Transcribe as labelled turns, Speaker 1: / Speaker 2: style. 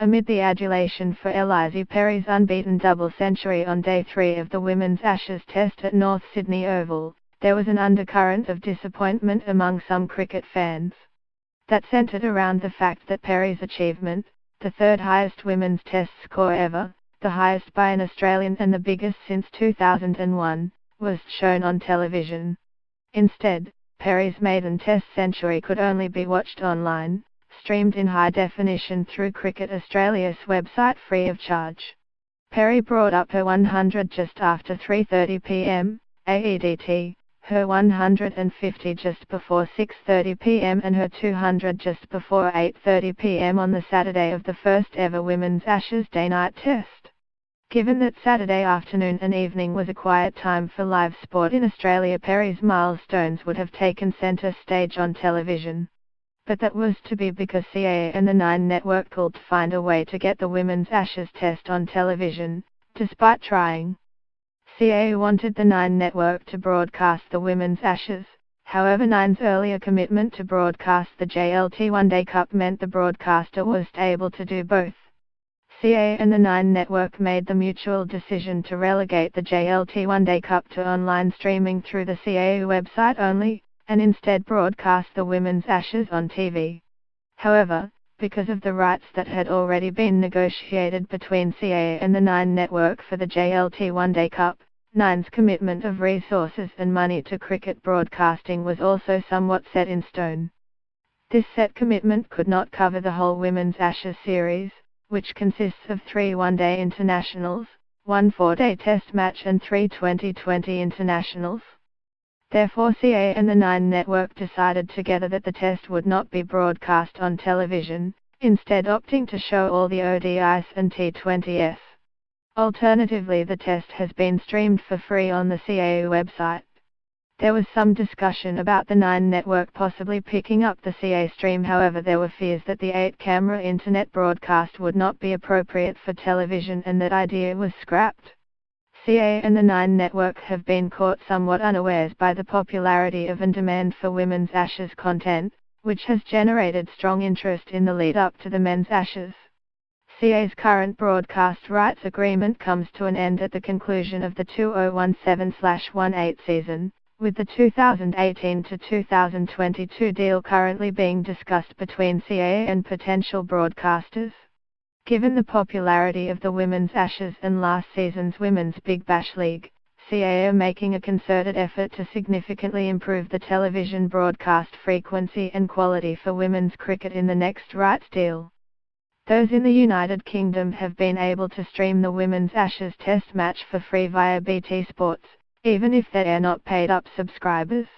Speaker 1: Amid the adulation for Ellyse Perry's unbeaten double century on Day 3 of the Women's Ashes Test at North Sydney Oval, there was an undercurrent of disappointment among some cricket fans. That centred around the fact that Perry's achievement, the third highest women's Test score ever, the highest by an Australian and the biggest since 2001, was shown on television. Instead, Perry's maiden Test century could only be watched online, streamed in high definition through Cricket Australia's website free of charge. Perry brought up her 100 just after 3:30 p.m. AEDT, her 150 just before 6:30 p.m. and her 200 just before 8:30 p.m. on the Saturday of the first ever Women's Ashes Day-Night Test. Given that Saturday afternoon and evening was a quiet time for live sport in Australia, Perry's milestones would have taken centre stage on television. But that was to be because CAA and the Nine Network pulled to find a way to get the Women's Ashes Test on television, despite trying. CAA wanted the Nine Network to broadcast the Women's Ashes, however Nine's earlier commitment to broadcast the JLT One Day Cup meant the broadcaster wasn't able to do both. CAA and the Nine Network made the mutual decision to relegate the JLT One Day Cup to online streaming through the CAA website only, and instead broadcast the Women's Ashes on TV. However, because of the rights that had already been negotiated between CAA and the Nine Network for the JLT One Day Cup, Nine's commitment of resources and money to cricket broadcasting was also somewhat set in stone. This set commitment could not cover the whole Women's Ashes series, which consists of 3 one-day internationals, 1 4-day test match and 3 2020 internationals. Therefore CAA and the Nine Network decided together that the test would not be broadcast on television, instead opting to show all the ODIs and T20s. Alternatively, the test has been streamed for free on the CAA website. There was some discussion about the Nine Network possibly picking up the CAA stream, however there were fears that the 8-camera internet broadcast would not be appropriate for television and that idea was scrapped. CAA and the Nine Network have been caught somewhat unawares by the popularity of and demand for Women's Ashes content, which has generated strong interest in the lead-up to the Men's Ashes. CAA's current broadcast rights agreement comes to an end at the conclusion of the 2017/18 season, with the 2018 to 2022 deal currently being discussed between CAA and potential broadcasters. Given the popularity of the Women's Ashes and last season's Women's Big Bash League, CAA are making a concerted effort to significantly improve the television broadcast frequency and quality for women's cricket in the next rights deal. Those in the United Kingdom have been able to stream the Women's Ashes Test match for free via BT Sports, even if they are not paid-up subscribers.